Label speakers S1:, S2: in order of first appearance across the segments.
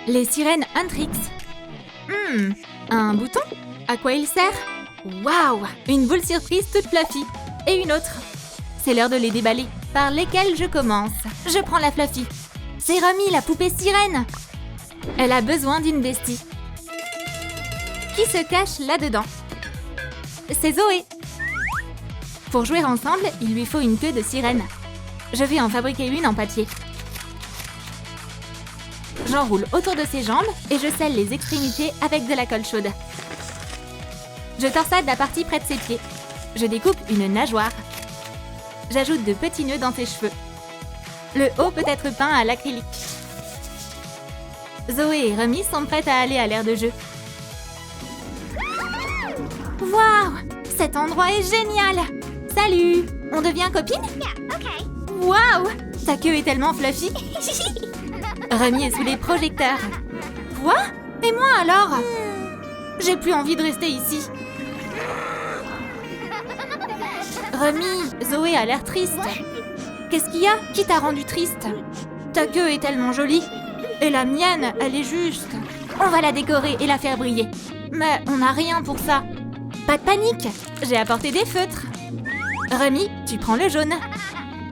S1: Les sirènes Huntrix. Un bouton? À quoi il sert? Waouh! Une boule surprise toute fluffy. Et une autre. C'est l'heure de les déballer. Par lesquelles je commence? Je prends la fluffy. C'est Romy, la poupée sirène. Elle a besoin d'une bestie. Qui se cache là-dedans? C'est Zoé. Pour jouer ensemble, il lui faut une queue de sirène. Je vais en fabriquer une en papier. J'enroule autour de ses jambes et je scelle les extrémités avec de la colle chaude. Je torsade la partie près de ses pieds. Je découpe une nageoire. J'ajoute de petits nœuds dans ses cheveux. Le haut peut être peint à l'acrylique. Zoé et Romy sont prêtes à aller à l'aire de jeu. Waouh! Cet endroit est génial! Salut! On devient copines? Waouh! Ta queue est tellement fluffy! Romy est sous les projecteurs. Quoi? Et moi alors? J'ai plus envie de rester ici. Romy, Zoé a l'air triste. Qu'est-ce qu'il y a? Qui t'a rendu triste? Ta queue est tellement jolie. Et la mienne, elle est juste. On va la décorer et la faire briller. Mais on n'a rien pour ça. Pas de panique, j'ai apporté des feutres. Romy, tu prends le jaune.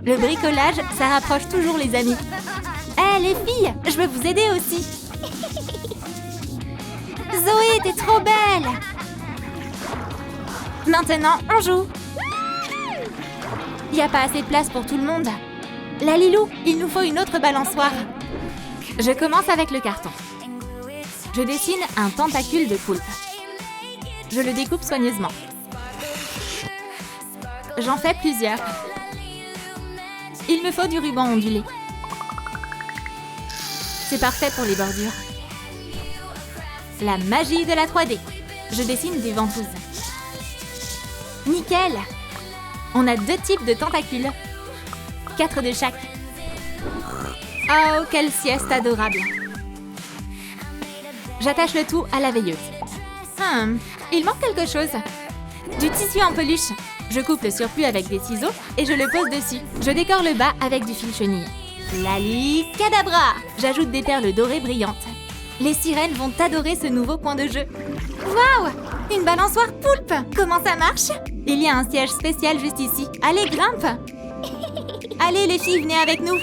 S1: Le bricolage, ça rapproche toujours les amis. Hé les filles, je veux vous aider aussi. Zoé, t'es trop belle. Maintenant, on joue. Il n'y a pas assez de place pour tout le monde. Lalilou, il nous faut une autre balançoire. Je commence avec le carton. Je dessine un tentacule de poulpe. Je le découpe soigneusement. J'en fais plusieurs. Il me faut du ruban ondulé. C'est parfait pour les bordures. La magie de la 3D. Je dessine des ventouses. Nickel! On a 2 types de tentacules. 4 de chaque. Oh, quelle sieste adorable! J'attache le tout à la veilleuse. Il manque quelque chose. Du tissu en peluche. Je coupe le surplus avec des ciseaux et je le pose dessus. Je décore le bas avec du fil chenille. Lali cadabra! J'ajoute des perles dorées brillantes. Les sirènes vont adorer ce nouveau coin de jeu. Waouh! Une balançoire poulpe! Comment ça marche? Il y a un siège spécial juste ici. Allez, grimpe! Allez les filles, venez avec nous!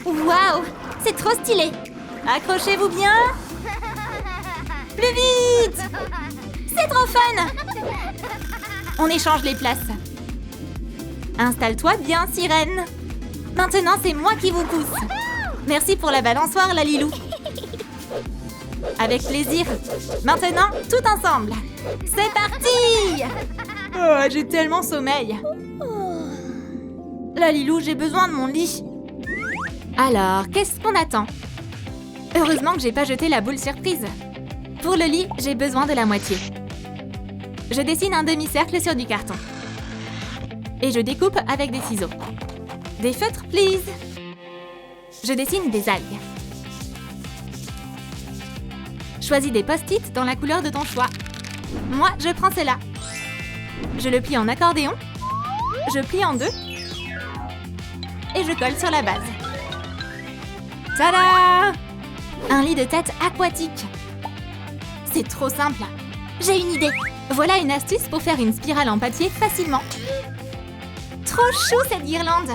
S1: Waouh! C'est trop stylé! Accrochez-vous bien! Plus vite! C'est trop fun! On échange les places. Installe-toi bien, sirène. Maintenant, c'est moi qui vous pousse. Merci pour la balançoire, Lalilou. Avec plaisir. Maintenant, tout ensemble. C'est parti! Oh, j'ai tellement sommeil. Lalilou, j'ai besoin de mon lit. Alors, qu'est-ce qu'on attend? Heureusement que j'ai pas jeté la boule surprise. Pour le lit, j'ai besoin de la moitié. Je dessine un demi-cercle sur du carton. Et je découpe avec des ciseaux. Des feutres, please. Je dessine des algues. Choisis des post-it dans la couleur de ton choix. Moi, je prends celle-là. Je le plie en accordéon. Je plie en 2. Et je colle sur la base. Tada! Un lit de tête aquatique. C'est trop simple. J'ai une idée. Voilà une astuce pour faire une spirale en papier facilement. Trop chou cette guirlande.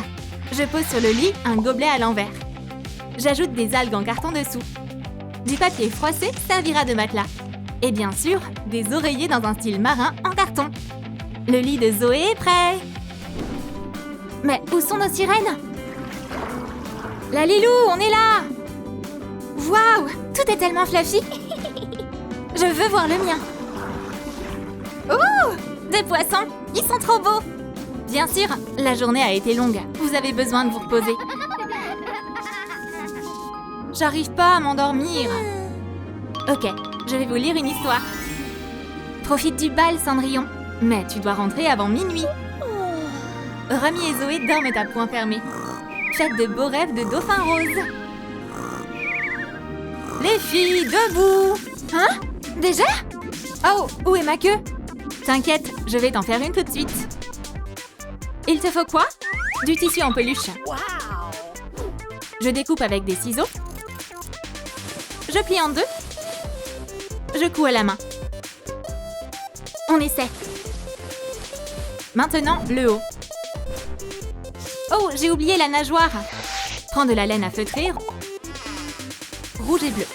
S1: Je pose sur le lit un gobelet à l'envers. J'ajoute des algues en carton dessous. Du papier froissé servira de matelas. Et bien sûr, des oreillers dans un style marin en carton. Le lit de Zoé est prêt. Mais où sont nos sirènes? Lalilou, on est là! Waouh! Tout est tellement fluffy! Je veux voir le mien. Ouh! Des poissons! Ils sont trop beaux! Bien sûr, la journée a été longue. Vous avez besoin de vous reposer. J'arrive pas à m'endormir. Ok, je vais vous lire une histoire. Profite du bal, Cendrillon. Mais tu dois rentrer avant minuit. Romy et Zoé dorment à point fermé. Faites de beaux rêves de dauphins roses. Les filles, debout! Hein? Déjà? Oh, où est ma queue? T'inquiète, je vais t'en faire une tout de suite. Il te faut quoi? Du tissu en peluche. Je découpe avec des ciseaux. Je plie en deux. Je couds à la main. On essaie. Maintenant, le haut. Oh, j'ai oublié la nageoire. Prends de la laine à feutrer. Rouge et bleu.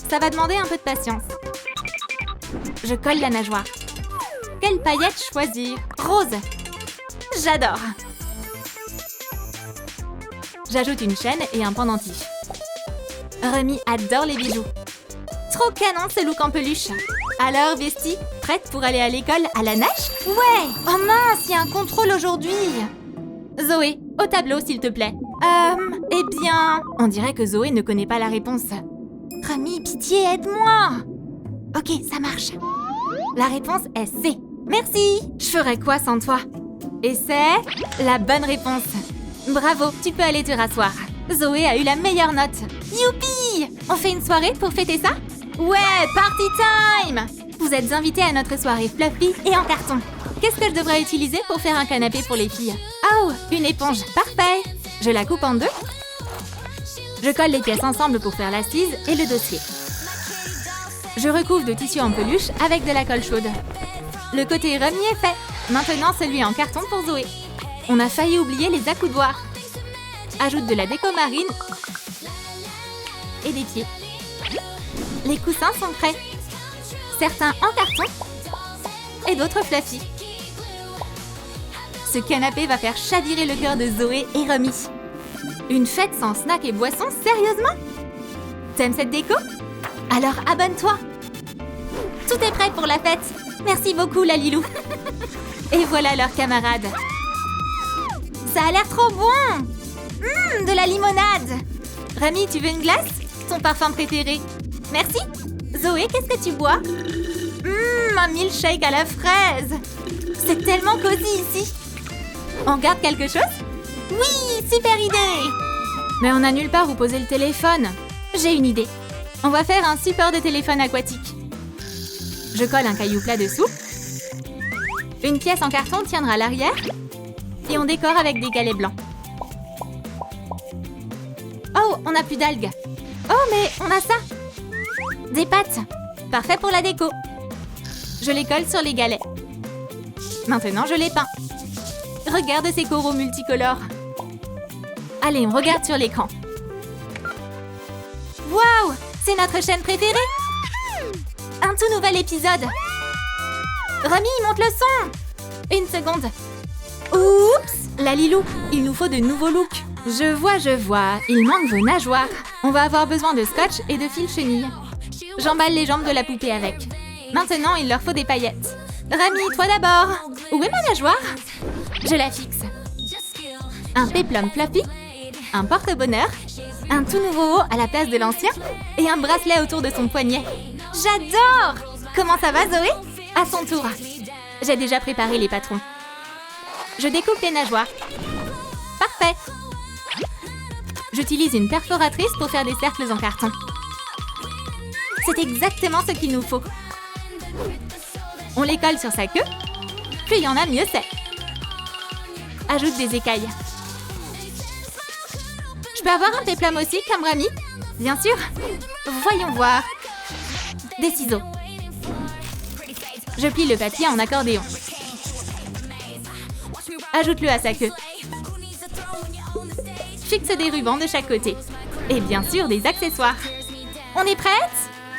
S1: Ça va demander un peu de patience. Je colle la nageoire. Quelle paillette choisir? Rose. J'adore. J'ajoute une chaîne et un pendentif. Remy adore les bijoux. Trop canon ce look en peluche. Alors, Bestie, prête pour aller à l'école à la nage? Ouais. Oh mince, il y a un contrôle aujourd'hui. Zoé, au tableau s'il te plaît. Eh bien... On dirait que Zoé ne connaît pas la réponse. Remy, pitié, aide-moi. Ok, ça marche. La réponse est C. Merci. Je ferais quoi sans toi? Et c'est la bonne réponse. Bravo, tu peux aller te rasseoir. Zoé a eu la meilleure note. Youpi! On fait une soirée pour fêter ça? Ouais, party time! Vous êtes invités à notre soirée fluffy et en carton. Qu'est-ce que je devrais utiliser pour faire un canapé pour les filles? Oh, une éponge, parfait! Je la coupe en deux. Je colle les pièces ensemble pour faire l'assise et le dossier. Je recouvre de tissu en peluche avec de la colle chaude. Le côté Remy est fait. Maintenant celui en carton pour Zoé. On a failli oublier les accoudoirs. Ajoute de la déco marine et des pieds. Les coussins sont prêts. Certains en carton et d'autres fluffy. Ce canapé va faire chavirer le cœur de Zoé et Remy. Une fête sans snacks et boissons, sérieusement? T'aimes cette déco? Alors abonne-toi. Tout est prêt pour la fête. Merci beaucoup, Lalilou. Et voilà leurs camarades. Ça a l'air trop bon. De la limonade. Remy, tu veux une glace? Ton parfum préféré. Merci. Zoé, qu'est-ce que tu bois? Un milkshake à la fraise. C'est tellement cosy ici. On garde quelque chose? Oui, super idée. Mais on n'a nulle part où poser le téléphone. J'ai une idée. On va faire un support de téléphone aquatique. Je colle un caillou plat dessous. Une pièce en carton tiendra à l'arrière. Et on décore avec des galets blancs. Oh, on n'a plus d'algues. Oh, mais on a ça. Des pâtes. Parfait pour la déco. Je les colle sur les galets. Maintenant, je les peins. Regarde ces coraux multicolores. Allez, on regarde sur l'écran. Waouh! C'est notre chaîne préférée! Un tout nouvel épisode! Remy, monte le son! Une seconde. Oups! Lalilou, il nous faut de nouveaux looks. Je vois. Il manque vos nageoires. On va avoir besoin de scotch et de fil chenille. J'emballe les jambes de la poupée avec. Maintenant, il leur faut des paillettes. Remy, toi d'abord. Où est ma nageoire? Je la fixe. Un péplum fluffy, un porte-bonheur, un tout nouveau haut à la place de l'ancien et un bracelet autour de son poignet. J'adore! Comment ça va, Zoé? À son tour. J'ai déjà préparé les patrons. Je découpe les nageoires. Parfait. J'utilise une perforatrice pour faire des cercles en carton. C'est exactement ce qu'il nous faut. On les colle sur sa queue. Plus il y en a, mieux c'est. Ajoute des écailles. Je peux avoir un péplum aussi, comme Remy? Bien sûr. Voyons voir. Des ciseaux. Je plie le papier en accordéon. Ajoute-le à sa queue. Fixe des rubans de chaque côté. Et bien sûr, des accessoires. On est prête?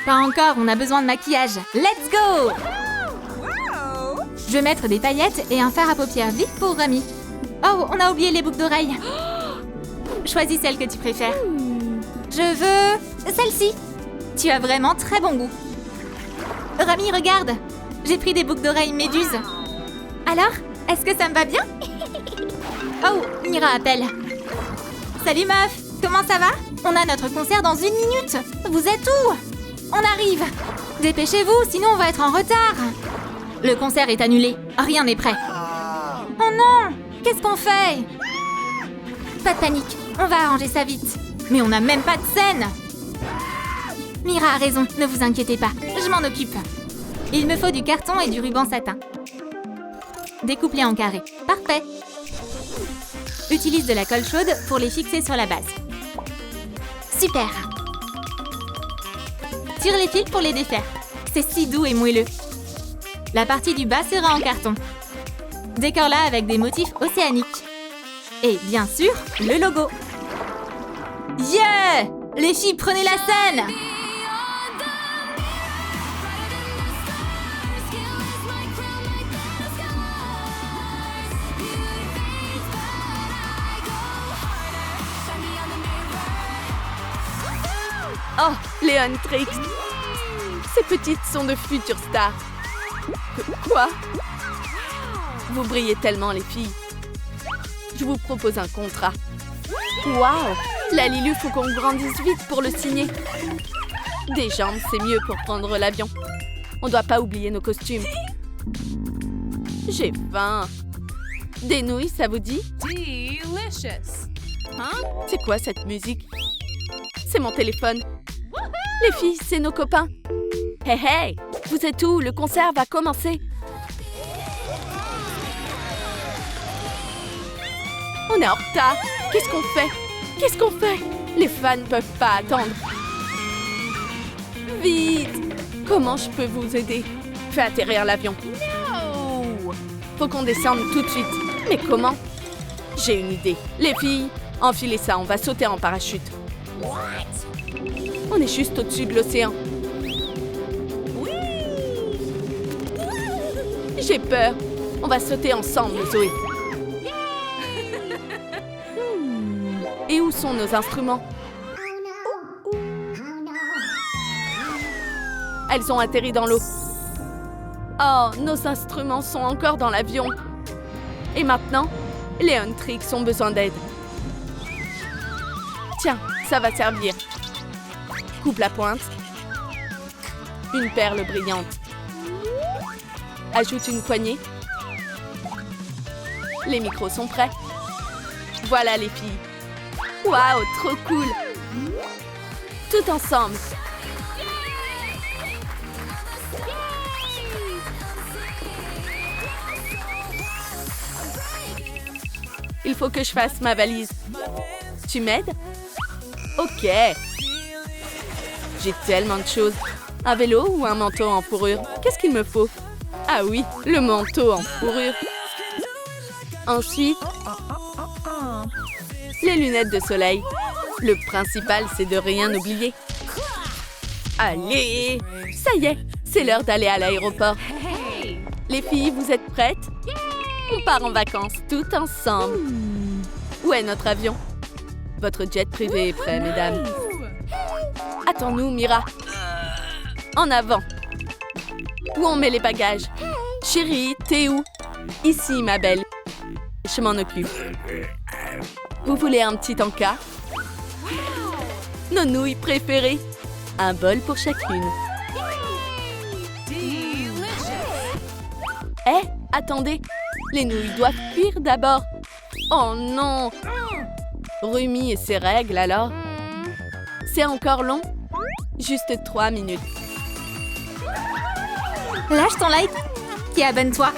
S1: Pas encore, on a besoin de maquillage. Let's go! Je vais mettre des paillettes et un fard à paupières vif pour Remy. Oh, on a oublié les boucles d'oreilles. Choisis celle que tu préfères. Je veux celle-ci. Tu as vraiment très bon goût. Remy, regarde. J'ai pris des boucles d'oreilles méduses. Alors, est-ce que ça me va bien? Oh, Mira appelle. Salut meuf, comment ça va? On a notre concert dans 1 minute. Vous êtes où? On arrive. Dépêchez-vous, sinon on va être en retard. Le concert est annulé. Rien n'est prêt. Oh non! Qu'est-ce qu'on fait? Pas de panique, on va arranger ça vite. Mais on n'a même pas de scène. Mira a raison, ne vous inquiétez pas, je m'en occupe. Il me faut du carton et du ruban satin. Découpe-les en carrés. Parfait. Utilise de la colle chaude pour les fixer sur la base. Super. tire les fils pour les défaire. C'est si doux et moelleux. La partie du bas sera en carton. Décore-la avec des motifs océaniques. Et bien sûr, le logo. Yeah! Les filles, prenez la scène!
S2: Oh, Léon Trix! Ces petites sont de futures stars. Quoi? Vous brillez tellement, les filles. Je vous propose un contrat. Waouh! La Lilu, faut qu'on grandisse vite pour le signer. Des jambes, c'est mieux pour prendre l'avion. On doit pas oublier nos costumes. J'ai faim. Des nouilles, ça vous dit?
S3: Delicious.
S2: Hein? C'est quoi cette musique? C'est mon téléphone. Les filles, c'est nos copains. Hey, hey! Vous êtes où? Le concert va commencer. On est en retard. Qu'est-ce qu'on fait? Qu'est-ce qu'on fait? Les fans ne peuvent pas attendre. Vite! Comment je peux vous aider? Fais atterrir l'avion.
S3: No!
S2: Faut qu'on descende tout de suite. Mais comment? J'ai une idée. Les filles, enfilez ça, on va sauter en parachute. On est juste au-dessus de l'océan. J'ai peur. On va sauter ensemble, Zoé. Et où sont nos instruments? Elles ont atterri dans l'eau. Oh, nos instruments sont encore dans l'avion. Et maintenant, Léon Trix ont besoin d'aide. Tiens, ça va servir. Coupe la pointe. Une perle brillante. Ajoute une poignée. Les micros sont prêts. Voilà les filles. Waouh, trop cool. Tout ensemble. Il faut que je fasse ma valise. Tu m'aides? Ok. J'ai tellement de choses. Un vélo ou un manteau en fourrure? Qu'est-ce qu'il me faut? Ah oui, le manteau en fourrure. Ensuite, les lunettes de soleil. Le principal, c'est de rien oublier. Allez! Ça y est, c'est l'heure d'aller à l'aéroport. Les filles, vous êtes prêtes? On part en vacances, toutes ensemble. Où est notre avion? Votre jet privé est prêt, mesdames. Attends-nous, Mira. En avant. Où on met les bagages? Chérie, t'es où? Ici, ma belle. Je m'en occupe. Vous voulez un petit encas? Nos nouilles préférées. Un bol pour chacune. Eh, attendez. Les nouilles doivent cuire d'abord. Oh non! Rumi et ses règles, alors? C'est encore long? Juste 3 minutes.
S1: Lâche ton like et abonne-toi.